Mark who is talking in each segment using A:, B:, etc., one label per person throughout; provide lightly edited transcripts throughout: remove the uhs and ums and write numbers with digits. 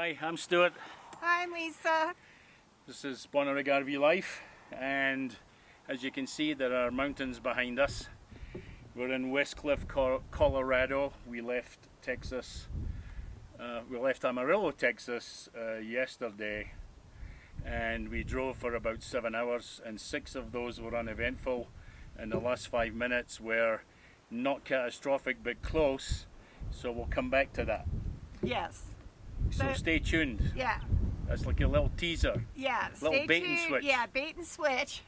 A: Hi, I'm Stuart.
B: Hi, I'm Lisa.
A: This is Bonnerig RV Life, and as you can see, there are mountains behind us. We're in Westcliffe, Colorado. We left Texas. We left Amarillo, Texas yesterday, and we drove for about 7 hours, and 6 of those were uneventful, and the last 5 minutes were not catastrophic but close, so we'll come back to that.
B: Yes.
A: So stay tuned.
B: Yeah.
A: That's like a little teaser.
B: Yeah.
A: Little bait and switch.
B: Yeah, bait and switch.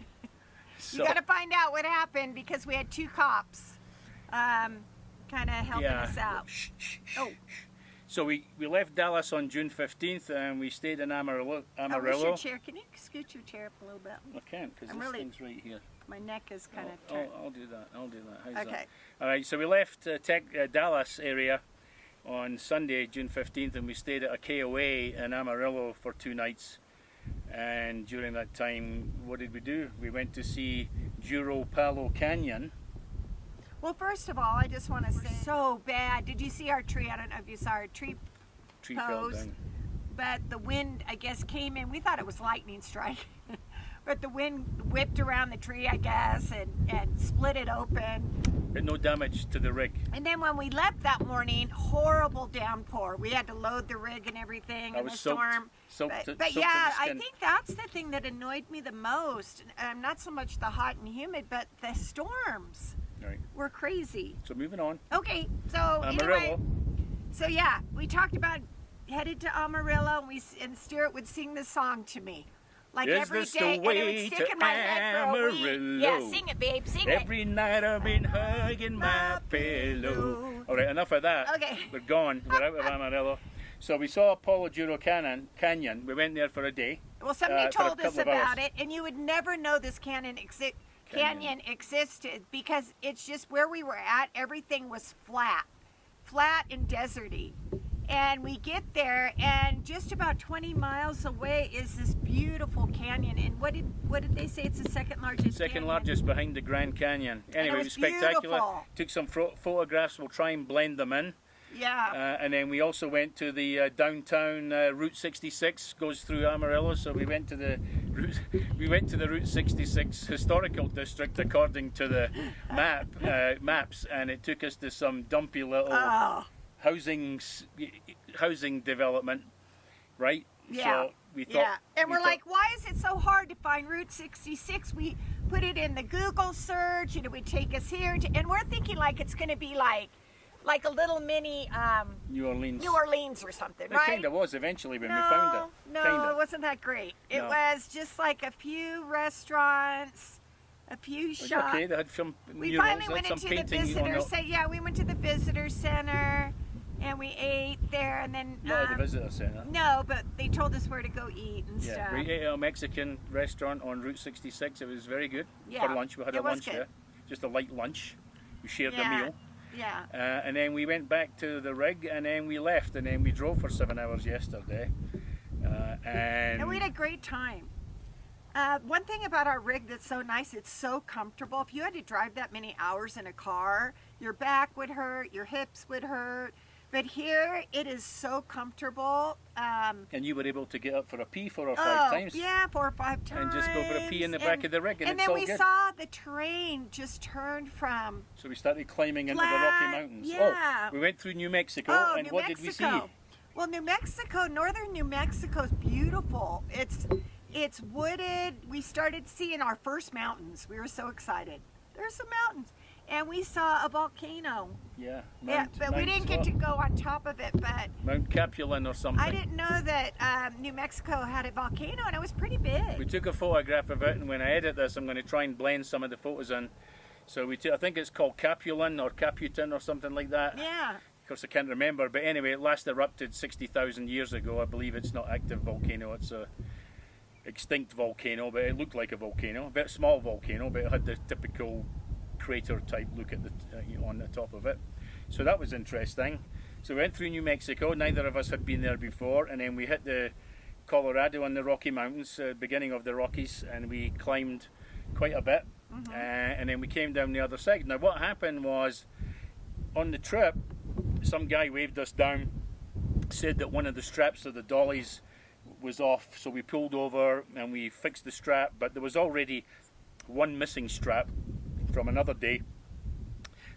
A: So,
B: you got to find out what happened because we had 2 cops kind of helping us out. Oh.
A: So we left Dallas on June 15th and we stayed in Amarillo.
B: Your chair. Can you scoot your chair up a little bit?
A: I can't because this thing's right here.
B: My neck is kind of turned.
A: I'll do that. How's
B: okay.
A: that? All right, so we left Dallas area on Sunday, June 15th, and we stayed at a KOA in Amarillo for 2 nights. And during that time, what did we do? We went to see Juro Palo Canyon.
B: Well, first of all, I just want to say, so bad. Did you see our tree? I don't know if you saw our tree
A: Fell down.
B: But the wind, I guess, came in. We thought it was lightning strike. But the wind whipped around the tree, I guess, and split it open.
A: But no damage to the rig.
B: And then when we left that morning, horrible downpour. We had to load the rig and everything in the storm. But yeah, I think that's the thing that annoyed me the most. Not so much the hot and humid, but the storms.
A: Right.
B: We're crazy.
A: So moving on.
B: Okay, so
A: Amarillo.
B: Anyway, so yeah, we talked about headed to Amarillo, and Stuart would sing this song to me, like every day, and it would stick in my head for a week. Yeah, sing it, babe, sing it.
A: Every night I've been hugging my pillow. All right, enough of that.
B: Okay.
A: We're gone. We're out of Amarillo. So we saw Palo Juro Canyon. We went there for a day.
B: Well, somebody told us about it, and you would never know this canyon existed because it's just where we were at. Everything was flat and deserty. And we get there, and just about 20 miles away is this beautiful canyon. And what did they say? It's the second largest.
A: Second largest behind the Grand Canyon. Anyway, it was spectacular.
B: Beautiful.
A: Took some photographs. We'll try and blend them in.
B: Yeah.
A: And then we also went to the downtown Route 66 goes through Amarillo. So we went to the Route 66 historical district according to the maps, and it took us to some dumpy little housing development, right?
B: Yeah.
A: So we thought,
B: and we're like, why is it so hard to find Route 66? We put it in the Google search, and it would take us here, and we're thinking like it's going to be like a little mini New Orleans or something, right?
A: It kind of was eventually when we found it.
B: No, it wasn't that great. It was just like a few restaurants, a few shops.
A: Okay, they had some
B: we finally went into the visitor center. Yeah, we went to the visitor center, and we ate there, and then
A: not at the visitor center.
B: No, but they told us where to go eat and stuff.
A: We ate at a Mexican restaurant on Route 66. It was very good
B: for
A: lunch. We had a lunch there, just a light lunch. We shared a meal.
B: Yeah.
A: And then we went back to the rig, and then we left, and then we drove for 7 hours yesterday. And
B: we had a great time. One thing about our rig that's so nice, it's so comfortable. If you had to drive that many hours in a car, your back would hurt, your hips would hurt. But here, it is so comfortable.
A: And you were able to get up for a pee 4 or 5 times.
B: Yeah, 4 or 5 times.
A: And just go for a pee in the back of the rig, and it's
B: then
A: all
B: we
A: good.
B: saw the terrain just turned from
A: So we started climbing into the Rocky Mountains.
B: Yeah.
A: Oh, we went through New Mexico, and what did we see?
B: Well, northern New Mexico is beautiful. It's wooded. We started seeing our first mountains. We were so excited. There's some mountains. And we saw a volcano.
A: Yeah.
B: But we didn't get to go on top of it. But
A: Mount Capulan or something.
B: I didn't know that New Mexico had a volcano, and it was pretty big.
A: We took a photograph of it, and when I edit this, I'm going to try and blend some of the photos in. So I think it's called Capulan or Caputin or something like that.
B: Yeah.
A: Of course, I can't remember. But anyway, it last erupted 60,000 years ago. I believe it's not active volcano. It's a extinct volcano, but it looked like a volcano. A bit small volcano, but it had the typical crater type look at on the top of it. So that was interesting. So we went through New Mexico. Neither of us had been there before, and then we hit the Colorado and the Rocky Mountains, beginning of the Rockies, and we climbed quite a bit. And then we came down the other side. Now what happened was, on the trip, some guy waved us down said that one of the straps of the dollies was off, so we pulled over and we fixed the strap, but there was already one missing strap from another day,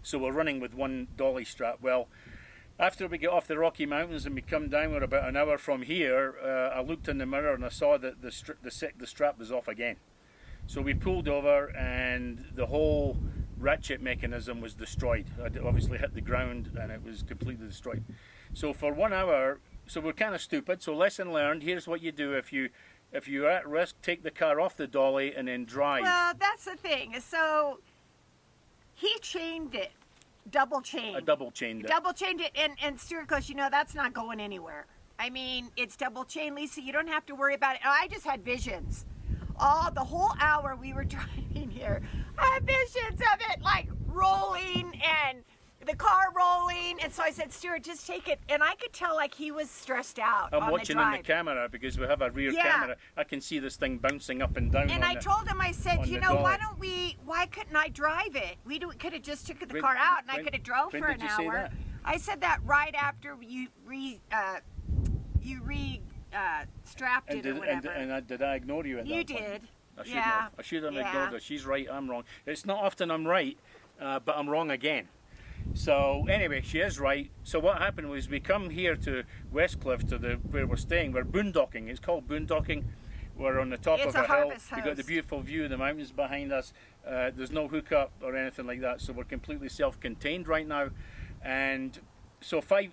A: so we're running with one dolly strap. Well, after we get off the Rocky Mountains and we come down, we're about an hour from here, I looked in the mirror and I saw that the strap was off again. So we pulled over and the whole ratchet mechanism was destroyed. It obviously hit the ground and it was completely destroyed. So for 1 hour, so we're kind of stupid, so lesson learned, here's what you do if you're at risk, take the car off the dolly and then drive.
B: Well, that's the thing. So he chained it, double chained.
A: I double chained it.
B: Double chained it, and Stuart goes, you know, that's not going anywhere. I mean, it's double chain, Lisa, you don't have to worry about it. I just had visions. The whole hour we were driving here, I had visions of it like rolling and the car rolling, and so I said, Stuart, just take it. And I could tell like he was stressed out.
A: I'm watching on the camera because we have a rear camera. I can see this thing bouncing up and down.
B: And I told him, I said, you know, why couldn't I drive it? We could have just took the car out and I could have drove for an hour. I said that right after you strapped it or whatever.
A: And did I ignore you at that point?
B: You did.
A: I should have ignored her. She's right, I'm wrong. It's not often I'm right, but I'm wrong again. So anyway, she is right. So what happened was we come here to Westcliffe, to where we're staying. We're boondocking. It's called boondocking. We're on the top of a hill. We've got the beautiful view of the mountains behind us. There's no hookup or anything like that. So we're completely self-contained right now. And so 5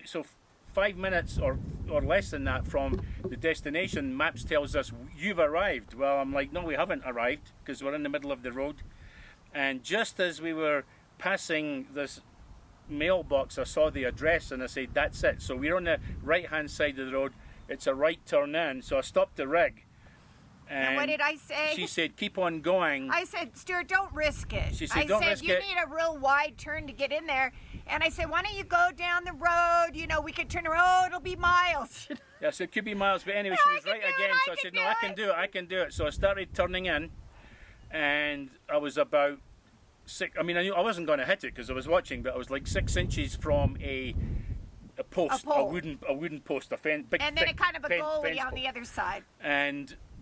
A: minutes or less than that from the destination, maps tells us you've arrived. Well, I'm like, no, we haven't arrived because we're in the middle of the road. And just as we were passing this mailbox, I saw the address and I said, that's it. So we're on the right hand side of the road. It's a right turn in. So I stopped the rig.
B: And what did I say?
A: She said, keep on going.
B: I said, Stuart, don't risk it.
A: She said, don't risk it.
B: You need a real wide turn to get in there. And I said, why don't you go down the road? You know, we could turn around. Oh, it'll be miles.
A: Yeah, so it could be miles. But anyway, she was right again. So I said, no, I can do it. So I started turning in. And I was about I knew I wasn't going to hit it because I was watching, but I was like 6 inches from a post, a wooden post, a fence, big.
B: And then a kind of a goalie on the other side.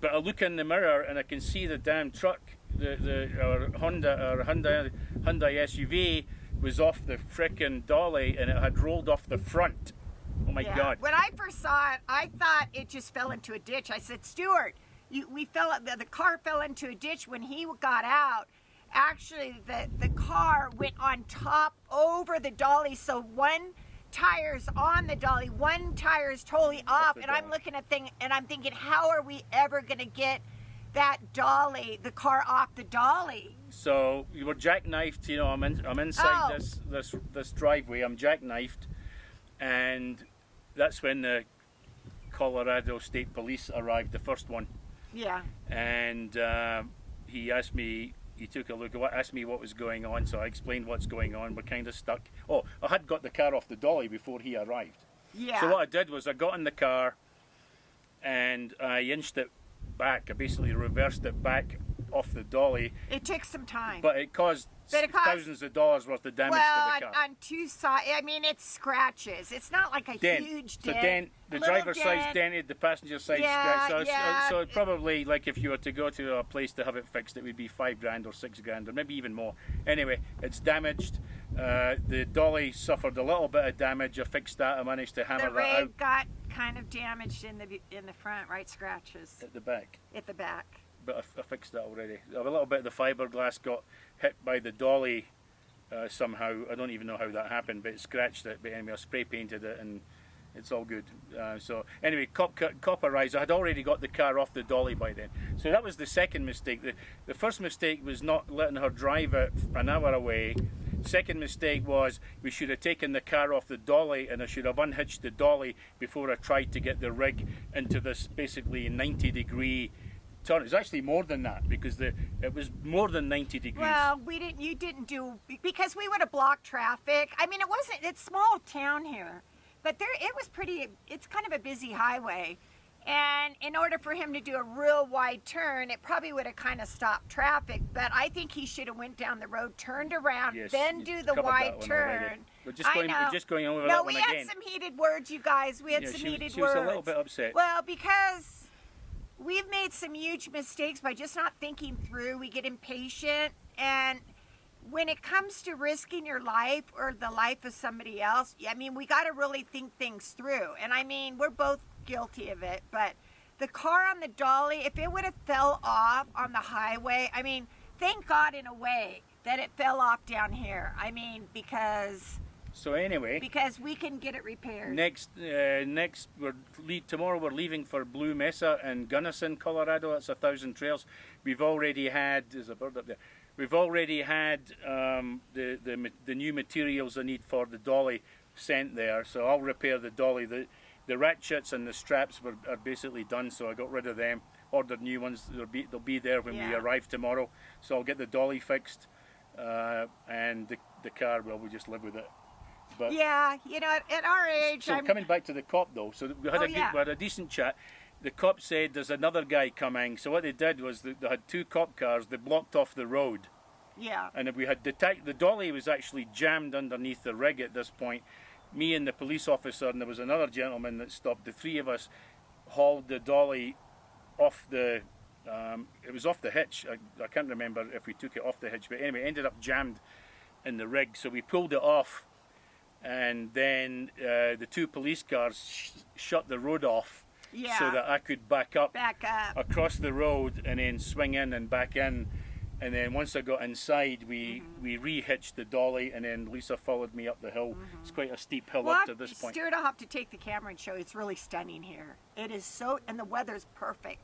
A: But I look in the mirror and I can see the damn truck, our Hyundai SUV was off the frickin' dolly and it had rolled off the front. Oh my God! When
B: I first saw it, I thought it just fell into a ditch. I said, Stuart, the car fell into a ditch when he got out. Actually, the car went on top over the dolly, so one tire's on the dolly, one tire's totally off, and I'm looking at thing and I'm thinking, how are we ever going to get that dolly, the car off the dolly?
A: So you were jackknifed, you know. I'm inside this driveway. I'm jackknifed, and that's when the Colorado State Police arrived, the first one.
B: Yeah.
A: And he asked me. He took a look, asked me what was going on, so I explained what's going on. We're kind of stuck. Oh, I had got the car off the dolly before he arrived.
B: Yeah.
A: So what I did was I got in the car and I inched it back. I basically reversed it back off the dolly.
B: It took some time.
A: But it caused thousands of dollars worth of damage to the car.
B: On two sides, I mean, it's scratches. It's not like a huge dent.
A: The driver's side's dented, the passenger side's scratched. So it probably, like if you were to go to a place to have it fixed, it would be $5 grand or $6 grand or maybe even more. Anyway, it's damaged. The dolly suffered a little bit of damage. I fixed that. I managed to hammer that out.
B: The rig got kind of damaged in the front, right? Scratches.
A: At the back.
B: At the back.
A: But I fixed that already. A little bit of the fiberglass got hit by the dolly somehow. I don't even know how that happened, but it scratched it. But anyway, I spray painted it and it's all good. So anyway, cop arrives. I had already got the car off the dolly by then. So that was the second mistake. The first mistake was not letting her drive it an hour away. Second mistake was we should have taken the car off the dolly and I should have unhitched the dolly before I tried to get the rig into this basically 90-degree turn. It's actually more than that because it was more than 90 degrees.
B: Well, you didn't do, because we would have blocked traffic. I mean, it's small town here, but it was pretty, it's kind of a busy highway. And in order for him to do a real wide turn, it probably would have kind of stopped traffic. But I think he should have went down the road, turned around,
A: Yes,
B: then
A: you
B: do the
A: covered
B: wide
A: that one
B: turn.
A: already. We're just going over
B: No,
A: that one
B: we
A: again.
B: had some heated words, you guys. We had
A: Yeah,
B: some
A: she
B: heated
A: was
B: words.
A: a little bit upset.
B: Well, because we've made some huge mistakes by just not thinking through. We get impatient, and when it comes to risking your life or the life of somebody else, I mean, we got to really think things through. And I mean, we're both guilty of it, but the car on the dolly, if it would have fell off on the highway, I mean, thank God in a way that it fell off down here. I mean, because
A: So anyway,
B: we can get it repaired.
A: Tomorrow we're leaving for Blue Mesa in Gunniston, Colorado. That's 1,000 trails. We've already had, there's a bird up there. We've already had the new materials I need for the dolly sent there, so I'll repair the dolly. The ratchets and the straps are basically done, so I got rid of them. Ordered new ones. They'll be there when we arrive tomorrow. So I'll get the dolly fixed, and the car. Well, we just live with it. But
B: yeah, you know, at our age.
A: So coming back to the cop though, so we had a decent chat. The cop said there's another guy coming. So what they did was they had two cop cars. They blocked off the road.
B: Yeah.
A: And we had the dolly was actually jammed underneath the rig at this point. Me and the police officer, and there was another gentleman that stopped. The three of us hauled the dolly off the. It was off the hitch. I can't remember if we took it off the hitch, but anyway, it ended up jammed in the rig. So we pulled it off, and then the two police cars shut the road off, so that I could back up across the road and then swing in and back in. And then once I got inside, we re-hitched the dolly, and then Lisa followed me up the hill. It's quite a steep hill up to this point.
B: Stuart, I'll have to take the camera and show you. It's really stunning here. It is so, and the weather's perfect.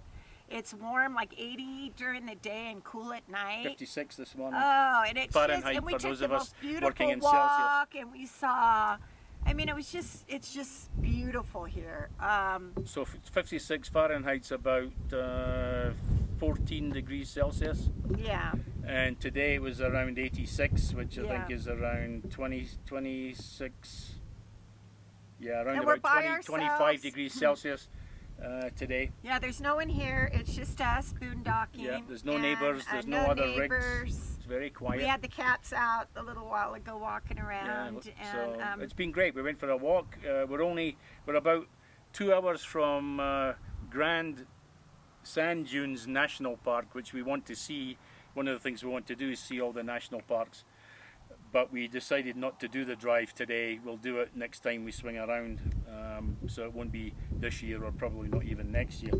B: It's warm, like 80 during the day and cool at night.
A: 56 this morning.
B: Oh, and it's
A: Fahrenheit
B: just, and we
A: for
B: took
A: those
B: the
A: of us
B: most beautiful
A: working in
B: walk,
A: Celsius.
B: and we saw. I mean, it's just beautiful here.
A: So 56 Fahrenheit's about 14 degrees Celsius.
B: Yeah.
A: And today it was around 86, which I think is around 26. Yeah, around about 25 degrees Celsius today.
B: Yeah, there's no one here. It's just us boondocking.
A: Yeah, there's no neighbours. There's no other rigs. It's very quiet.
B: We had the cats out a little while ago walking around.
A: Yeah, so it's been great. We went for a walk. We're about 2 hours from Grand Sand Dunes National Park, which we want to see. One of the things we want to do is see all the national parks. But we decided not to do the drive today. We'll do it next time we swing around. So it won't be this year, or probably not even next year.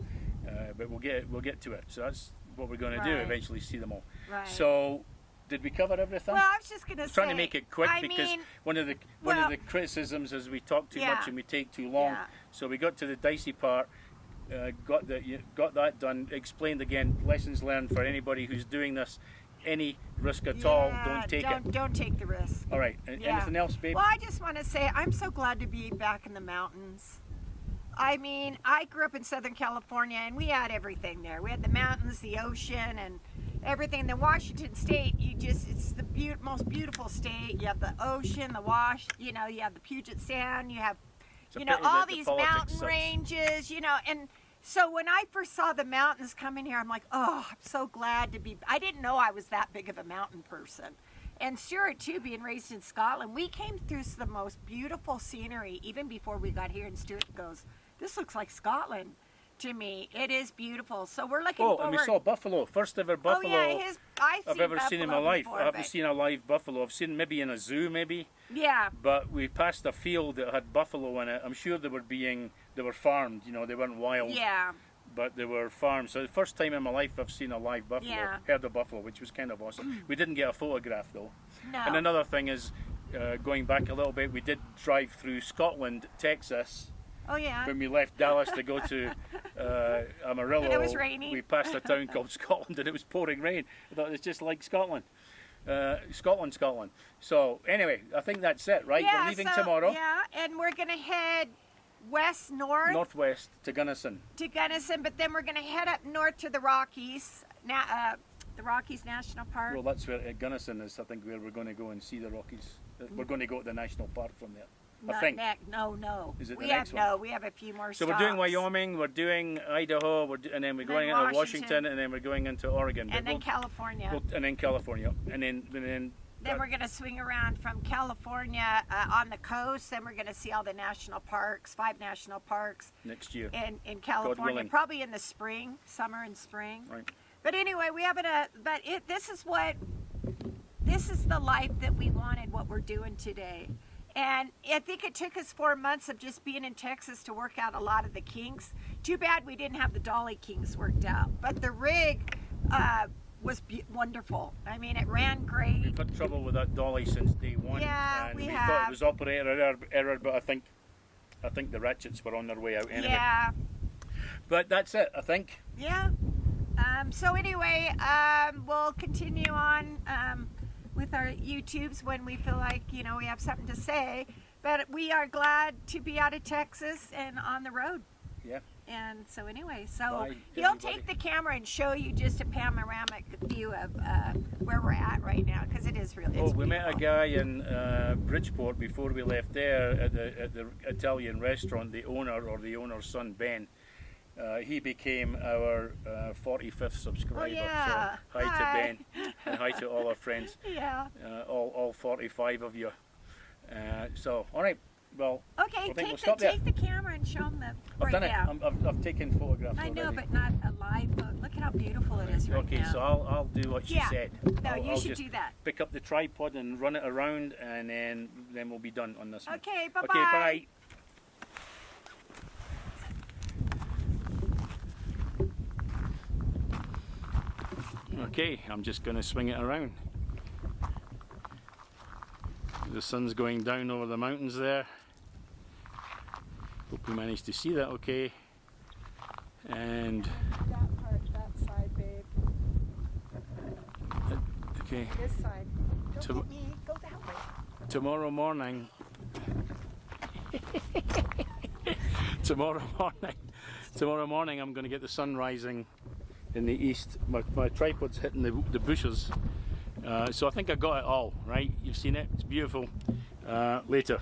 A: But we'll get to it. So that's what we're going to do. Eventually, see them all.
B: Right.
A: So, did we cover everything?
B: Well, I was just going to say.
A: Trying to make it quick because one of the criticisms is we talk too much and we take too long.
B: Yeah.
A: So we got to the dicey part. Got that done. Explained again. Lessons learned for anybody who's doing this. Any risk at all, don't take it.
B: Don't take the risk.
A: All right. Anything else, babe?
B: Well, I just want to say I'm so glad to be back in the mountains. I mean, I grew up in Southern California, and we had everything there. We had the mountains, the ocean, and everything. And then Washington State, it's the most beautiful state. You have the ocean, the you have the Puget Sound, you have, all these mountain ranges, and so when I first saw the mountains coming here, I'm like, oh, I'm so glad to be. I didn't know I was that big of a mountain person. And Stuart, too, being raised in Scotland, we came through the most beautiful scenery even before we got here. And Stuart goes, this looks like Scotland to me. It is beautiful. So we're looking forward.
A: Oh, and we saw buffalo. First ever buffalo I've ever seen in my life. I haven't seen a live buffalo. I've seen maybe in a zoo, maybe.
B: Yeah.
A: But we passed a field that had buffalo in it. I'm sure they were farmed. They weren't wild.
B: Yeah.
A: But they were farmed. So the first time in my life I've seen a live buffalo, herd of buffalo, which was kind of awesome. We didn't get a photograph though.
B: No.
A: And another thing is, going back a little bit, we did drive through Scotland, Texas.
B: Oh yeah.
A: When we left Dallas to go to Amarillo,
B: and it was raining.
A: We passed a town called Scotland, and it was pouring rain. I thought it's just like Scotland. Scotland. So anyway, I think that's it, right?
B: Yeah,
A: we're leaving tomorrow.
B: Yeah, and we're gonna head northwest
A: to Gunniston.
B: But then we're gonna head up north to the Rockies. The Rockies National Park.
A: Well, that's where Gunniston is. I think where we're going to go and see the Rockies. We're going to go to the national park from there.
B: Not
A: think.
B: No.
A: Is it the
B: we
A: next
B: have
A: one?
B: we have a few more.
A: So
B: stops.
A: we're doing Wyoming, we're doing Idaho, and then we're going into Washington, and then we're going into Oregon.
B: And then California.
A: And then California. And then
B: we're going to swing around from California on the coast. Then we're going to see all the national parks, 5 national parks.
A: Next year.
B: In California, probably in the spring, summer and spring.
A: Right.
B: But anyway, we haven't. This is the life that we wanted. What we're doing today. And I think it took us 4 months of just being in Texas to work out a lot of the kinks. Too bad we didn't have the dolly kinks worked out. But the rig was wonderful. I mean, it ran great.
A: We've had trouble with that dolly since day one.
B: Yeah,
A: and
B: we
A: thought
B: have.
A: it was operator error, but I think the ratchets were on their way out anyway.
B: Yeah.
A: But that's it, I think.
B: Yeah. So anyway, we'll continue on with our YouTubes when we feel like, we have something to say. But we are glad to be out of Texas and on the road.
A: Yeah.
B: And so anyway,
A: Bye,
B: he'll
A: everybody.
B: take the camera and show you just a panoramic view of where we're at right now, because it is really.
A: We met a guy in Bridgeport before we left there at the Italian restaurant. The owner's son, Ben. He became our 45th subscriber.
B: Oh, yeah.
A: So hi to Ben and hi to all our friends.
B: Yeah.
A: All 45 of you. So all right. Well,
B: Okay, take the camera and show them
A: I've done it. I've taken photographs
B: I know,
A: already.
B: but not a live photo. Look at how beautiful it is right
A: Okay,
B: now.
A: so I'll do what she said.
B: No, you
A: I'll
B: should
A: just
B: do that.
A: pick up the tripod and run it around, and then we'll be done on this one.
B: Okay, bye-bye.
A: Okay, bye. Okay, I'm just going to swing it around. The sun's going down over the mountains there. Hope you managed to see that okay. And
C: that side, babe.
A: okay.
C: This side. Don't get me. Go that way.
A: Tomorrow morning. Tomorrow morning I'm going to get the sun rising in the east. My tripod's hitting the bushes. So I think I got it all, right? You've seen it, it's beautiful. Later.